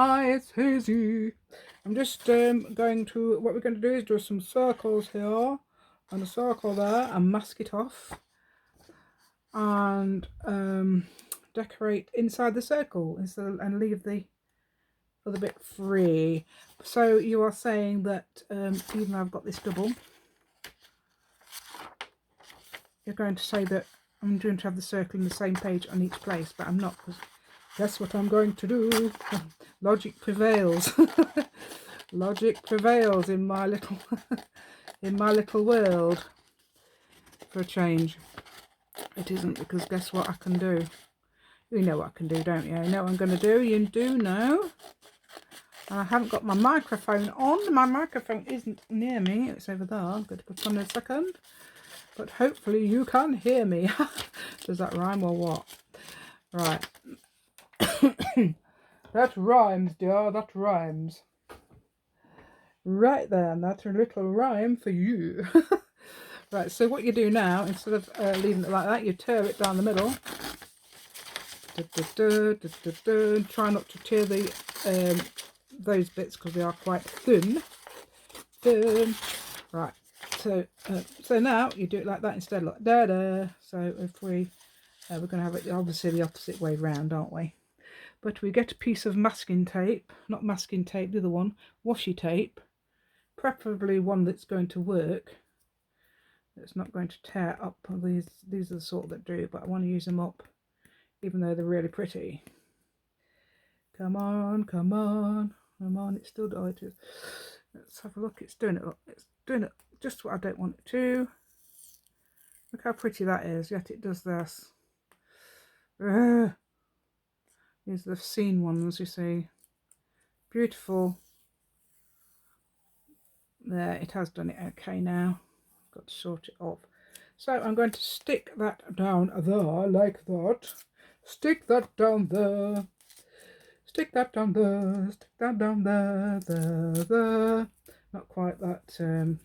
Hi, it's Hazy. I'm just going to, what we're going to do is do some circles here and a circle there and mask it off and decorate inside the circle and leave the other bit free. So you are saying that even though I've got this double, you're going to say that I'm going to have the circle in the same page on each place, but I'm not, because that's what I'm going to do. Logic prevails. Logic prevails in my little in my little world for a change. It isn't, because guess what I can do? You know what I can do, don't you? You know what I'm going to do? You do know. And I haven't got my microphone on. My microphone isn't near me. It's over there. I'm going to put it on in a second. But hopefully you can hear me. Does that rhyme or what? Right. That rhymes, dear. That rhymes. Right then, that's a little rhyme for you. Right, so what you do now, instead of leaving it like that, you tear it down the middle. Try not to tear the those bits because they are quite thin. Right, so now you do it like that instead, like da-da. So if we're going to have it obviously the opposite way round, aren't we? But we get a piece of masking tape, not masking tape, the other one, washi tape, preferably one that's going to work. It's not going to tear up. These are the sort that do, but I want to use them up even though they're really pretty. Come on, come on, come on. It's still dilated. Let's have a look. It's doing it. Look, it's doing it just what I don't want it to. Look how pretty that is, yet it does this. These are the seen ones, you see. Beautiful. There, it has done it okay now. Got to sort it off. So I'm going to stick that down there like that. Stick that down there. Stick that down there. Stick that down there. There. Not quite that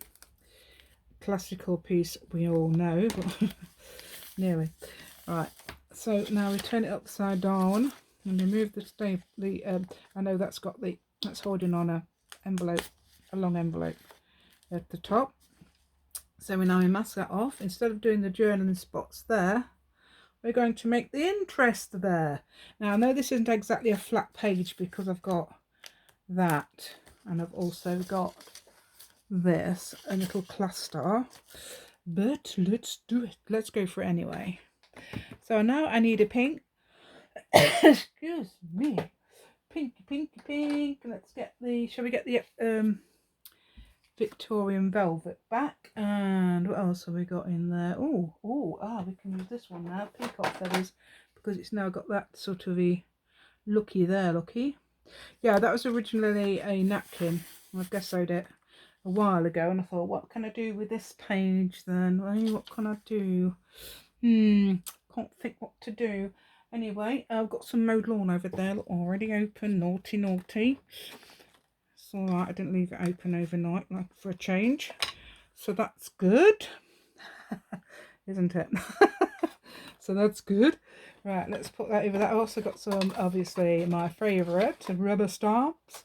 classical piece we all know, but nearly. Right. So now we turn it upside down and remove I know that's holding on a long envelope at the top. So we now mask that off. Instead of doing the journaling spots there, we're going to make the interest there. Now I know this isn't exactly a flat page because I've got that, and I've also got this, a little cluster, but let's do it. Let's go for it anyway. So now I need a pink. Excuse me. Pinky, pinky, pink. Let's get shall we get the Victorian velvet back, and what else have we got in there? We can use this one now, peacock feathers, because it's now got that sort of a looky there. Looky, yeah, that was originally a napkin. I gessoed it a while ago, and I thought, what can I do with this page then? Well, what can I do? Can't think what to do. Anyway, I've got some Mowed Lawn over there already open. Naughty, naughty. Alright, I didn't leave it open overnight, like, for a change, so that's good. Isn't it? So that's good. Right, let's put that over. That I also got some, obviously my favourite, rubber stamps.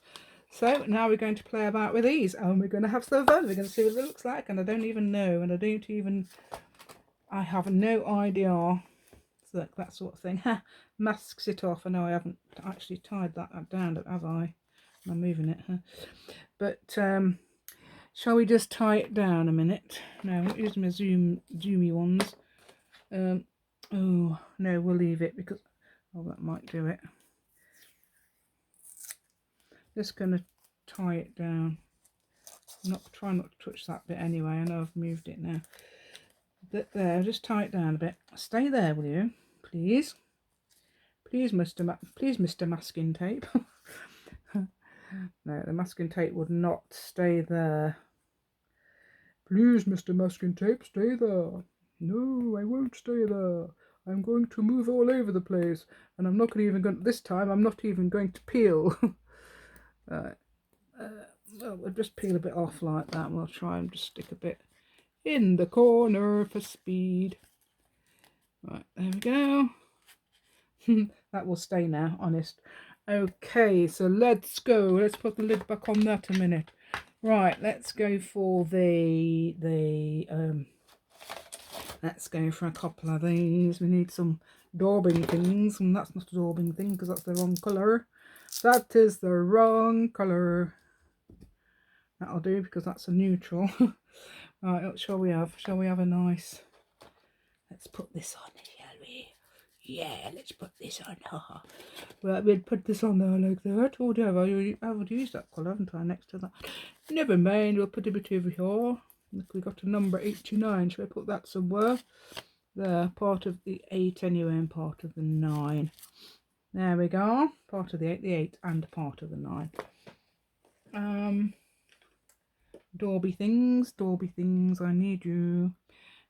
So now we're going to play about with these, and we're going to have some fun. We're going to see what it looks like, and I don't even know, and I have no idea. So that sort of thing. Masks it off. I know I haven't actually tied that down, have I? I'm moving it, but shall we just tie it down a minute? No, I'm not using my zoomy ones. Oh no, we'll leave it because that might do it. Just gonna tie it down. Try not to touch that bit anyway. I know I've moved it now. But there, just tie it down a bit. Stay there, will you, please? Please, Mr. Masking Tape. No, the masking tape would not stay there. Please, Mr. Masking Tape, stay there. No, I won't stay there. I'm going to move all over the place, and I'm not even going. This time, I'm not even going to peel. Well, we'll just peel a bit off like that, and we'll try and just stick a bit in the corner for speed. Right, there we go. That will stay now, honest. Okay, so let's go. Let's put the lid back on that a minute. Right, let's go for let's go for a couple of these. We need some daubing things, and that's not a daubing thing because that's the wrong colour. That is the wrong colour. That'll do because that's a neutral. Right, what shall we have? Shall we have a nice... Let's put this on, shall we? Yeah, let's put this on. Right, we'll put this on there like that. Oh dear, I've used that colour, haven't I, next to that? Never mind, we'll put a bit over here. Look, we got a number 89. Shall I put that somewhere? There, part of the 8 anyway, and part of the 9. There we go. Part of the 8, and part of the 9. Dauby things, I need you.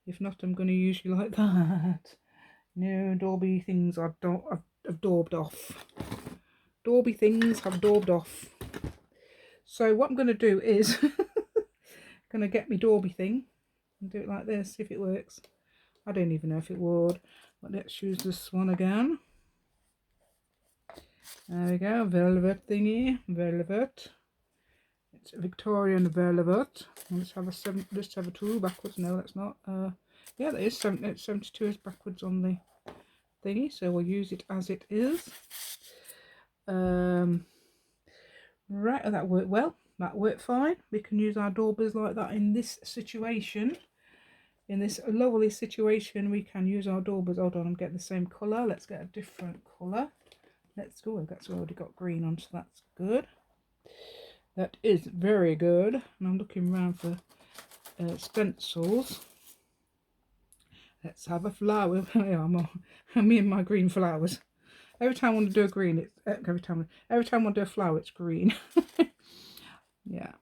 If not, I'm going to use you like that. No, Dauby things I've daubed off. Dauby things have daubed off. So what I'm going to do is going to get my Dauby thing and do it like this, see if it works. I don't even know if it would, but let's use this one again. There we go, velvet thingy, velvet. It's Victorian velvet. Let's have a 2 backwards. No, that's not. Yeah, that is 72 is backwards on the thingy, so we'll use it as it is. Right, oh, that worked well. That worked fine. We can use our daubers like that in this situation. In this lovely situation, we can use our daubers. Hold on, I'm getting the same colour. Let's get a different colour. Let's go. That's already got green on, so that's good. That is very good. And I'm looking around for stencils. Let's have a flower. Me and my green flowers. Every time I want to do a green, it's every time I want to do a flower, it's green. Yeah.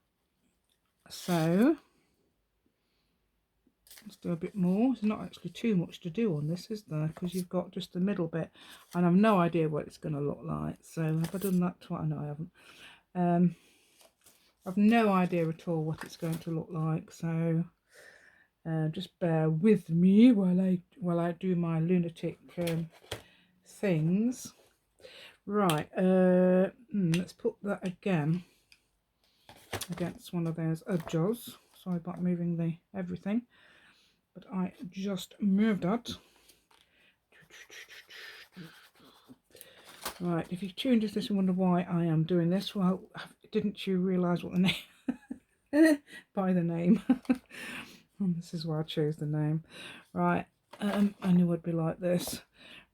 So let's do a bit more. There's not actually too much to do on this, is there? Because you've got just the middle bit, and I've no idea what it's going to look like. So have I done that twice? No, I haven't. I've no idea at all what it's going to look like. So just bear with me while I do my lunatic things. Right. Let's put that again against one of those edges. Sorry about moving the everything, but I just moved that. Right, if you've tuned into this and wonder why I am doing this, well, didn't you realise what the name by the name? This is why I chose the name. Right, I knew it'd be like this.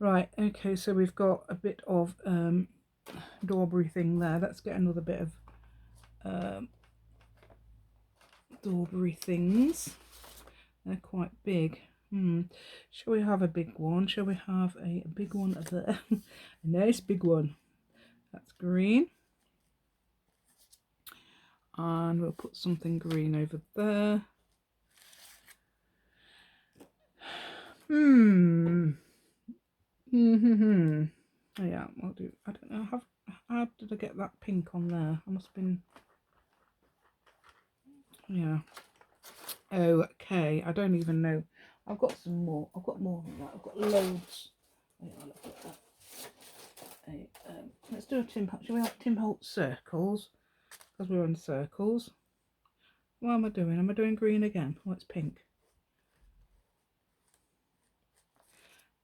Right, okay, so we've got a bit of daubery thing there. Let's get another bit of daubery things. They're quite big. Shall we have a big one? Shall we have a big one there? A nice big one. That's green. And we'll put something green over there. Oh yeah, I'll do. I don't know how did I get that pink on there? I must have been. Yeah. Okay, I don't even know. I've got some more. I've got more than that. I've got loads. Oh, yeah, look at that. Let's do a Tim. Shall we have Tim Holtz circles? Because we're on circles. What am I doing? Am I doing green again? Oh, it's pink.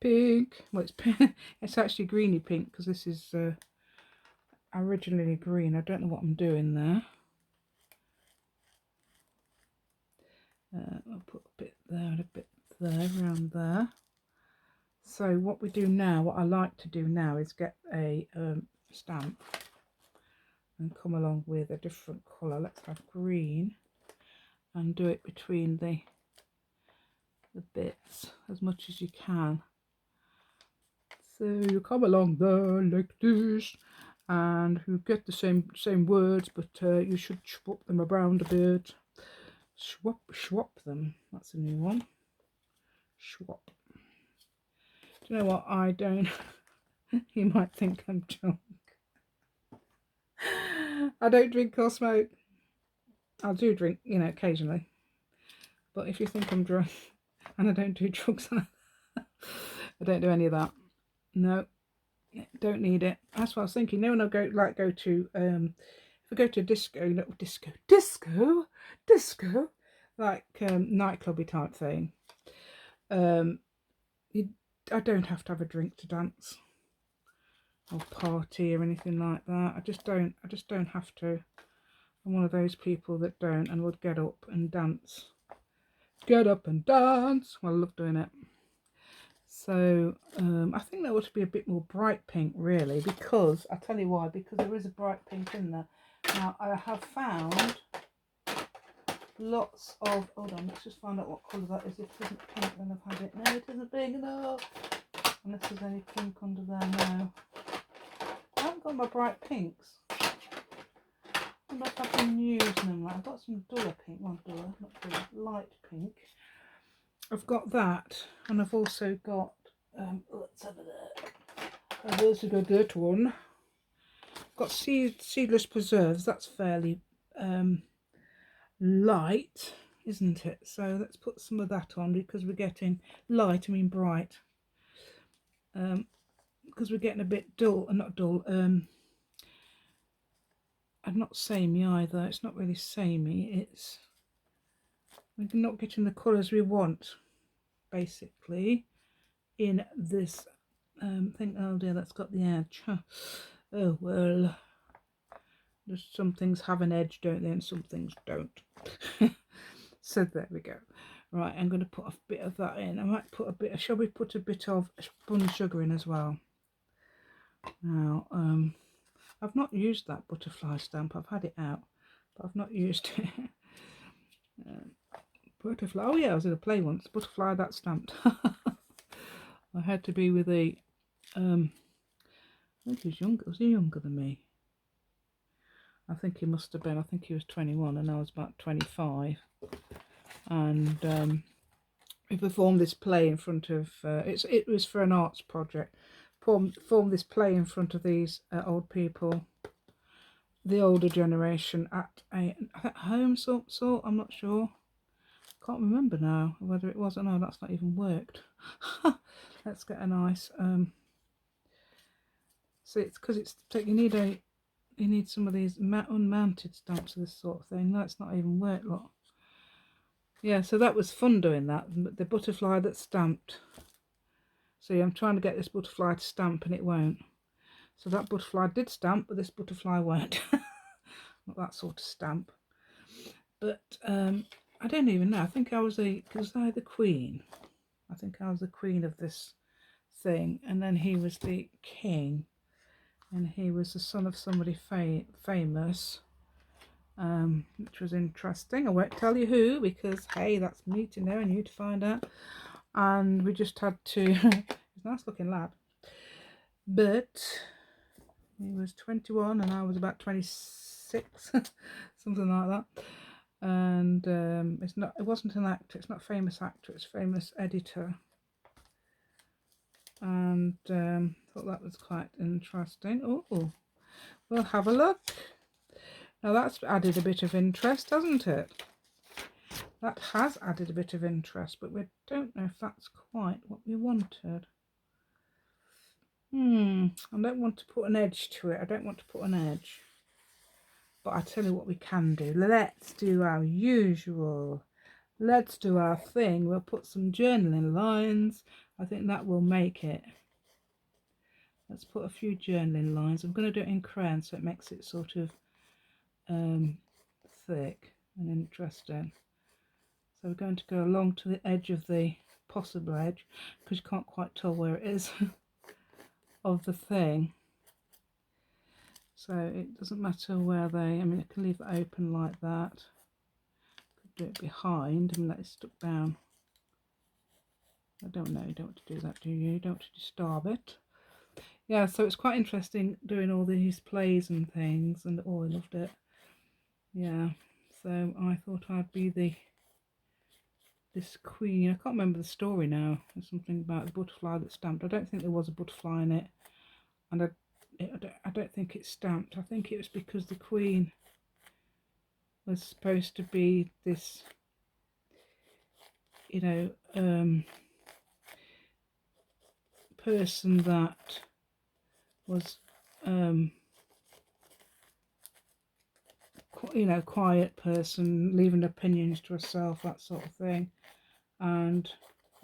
Pink. Well, it's pink. It's actually greeny pink because this is originally green. I don't know what I'm doing there. I'll put a bit there and a bit there, around there. So what we do now, what I like to do now, is get a stamp and come along with a different colour. Let's have green and do it between the bits as much as you can. So you come along there like this, and you get the same words, but you should swap them around a bit. Swap them. That's a new one. Swap. Do you know what? I don't. You might think I'm drunk. I don't drink or smoke. I do drink, you know, occasionally. But if you think I'm drunk, and I don't do drugs, I don't do any of that. No, Don't need it. That's what I was thinking. When I go to if I go to disco, like nightclubby type thing, you, I don't have to have a drink to dance or party or anything like that. I just don't have to. I'm one of those people that don't and would get up and dance. Get up and dance. Well, I love doing it. So I think that ought to be a bit more bright pink, really, because I'll tell you why. Because there is a bright pink in there. Now I have found lots of. Hold on, let's just find out what colour that is. If it isn't pink, then I've had it. No, it isn't big enough. Unless there's any pink under there now. I haven't got my bright pinks. I wonder if I've been using them. Right, I've got some duller pink. Well, duller, not duller, light pink. I've got that, and I've also got. Let's have a look. I've also got that one. I've got Seedless Preserves. That's fairly light, isn't it? So let's put some of that on because we're getting light. I mean bright. Because we're getting a bit dull, not dull. And not samey either. It's not really samey. We're not getting the colours we want, basically, in this thing. Oh dear, that's got the edge. Huh. Oh well. Just some things have an edge, don't they, and some things don't. So there we go. Right, I'm going to put a bit of that in. I might put a bit. Shall we put a bit of spun sugar in as well? Now, I've not used that butterfly stamp. I've had it out, but I've not used it. Butterfly. Oh yeah, I was in a play once. Butterfly that stamped. I had to be with a. I think he was younger. Was he younger than me? I think he must have been. I think he was 21, and I was about 25. And we performed this play in front of. It was for an arts project. Performed this play in front of these old people, the older generation, at a home sort. I'm not sure. Can't remember now whether it was or no. That's not even worked. Let's get a nice. See, it's because it's you need some of these unmounted stamps of this sort of thing. No, it's not even worked. Look. Yeah, so that was fun doing that. The butterfly that stamped. See, I'm trying to get this butterfly to stamp and it won't. So that butterfly did stamp, but this butterfly won't. Not that sort of stamp. But I don't even know. I think I was the queen. I think I was the queen of this thing, and then he was the king, and he was the son of somebody famous, which was interesting. I won't tell you who, because hey, that's me to know and you to find out. And we just had to. He's a nice looking lad, but he was 21 and I was about 26, something like that. And it wasn't an actor. It's not a famous actor. It's a famous editor. And thought that was quite interesting. Oh, we'll have a look. Now that's added a bit of interest, hasn't it? That has added a bit of interest, but we don't know if that's quite what we wanted. I don't want to put an edge to it. I don't want to put an edge. But I tell you what we can do. Let's do our usual. Let's do our thing. We'll put some journaling lines. I think that will make it. Let's put a few journaling lines. I'm going to do it in crayon so it makes it sort of thick and interesting. So we're going to go along to the edge of the possible edge, because you can't quite tell where it is of the thing. So it doesn't matter where I mean, I can leave it open like that. Could do it behind and let it stuck down. I don't know, you don't want to do that, do you? You don't want to disturb it. Yeah, so it's quite interesting doing all these plays and things, and oh, I loved it. Yeah, so I thought I'd be this queen. I can't remember the story now. There's something about the butterfly that stamped. I don't think there was a butterfly in it, and I don't think it's stamped. I think it was because the queen was supposed to be this, you know, person that was you know, quiet person, leaving opinions to herself, that sort of thing. And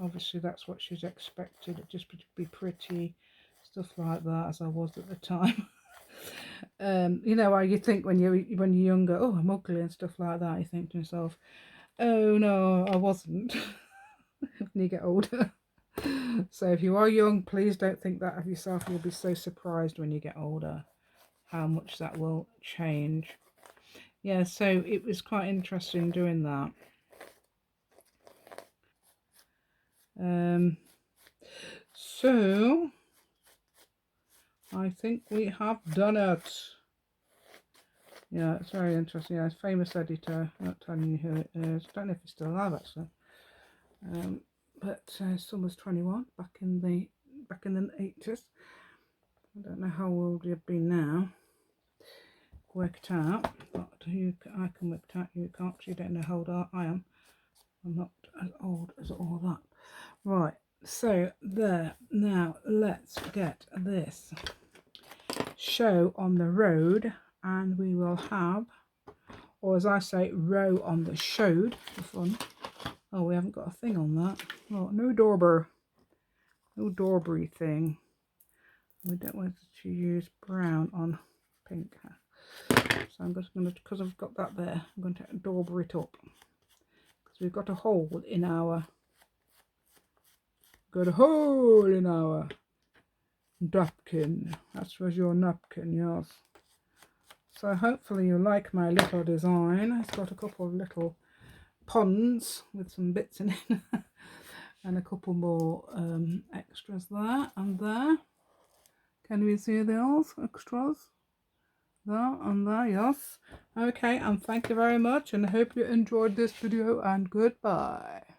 obviously that's what she's expected, it just to be pretty, stuff like that, as I was at the time. You know, you think when you're younger, oh, I'm ugly and stuff like that, you think to yourself, oh no, I wasn't. When you get older. So if you are young, please don't think that of yourself. You'll be so surprised when you get older how much that will change. Yeah, so it was quite interesting doing that. So I think we have done it. Yeah, it's very interesting. Yeah, it's famous editor. I'm not telling you who it is. I don't know if he's still alive actually. But son was 21 back in the 80s. I don't know how old you've been now. Work it out, but I can work it out. You can't, because you don't know how old I am. I'm not as old as all that. Right, so there. Now let's get this show on the road, and we will have, or as I say, row on the showed for fun. Oh, we haven't got a thing on that. Oh, no dauber. No daubery thing. We don't want to use brown on pink. So I'm just going to, because I've got that there, I'm going to dauber it up. Because we've got a hole in our, napkin. That's was your napkin, yes. So hopefully you like my little design. It's got a couple of little ponds with some bits in it. And a couple more extras there and there. Can we see those extras? There and there, yes. Okay, and thank you very much, and I hope you enjoyed this video, and goodbye.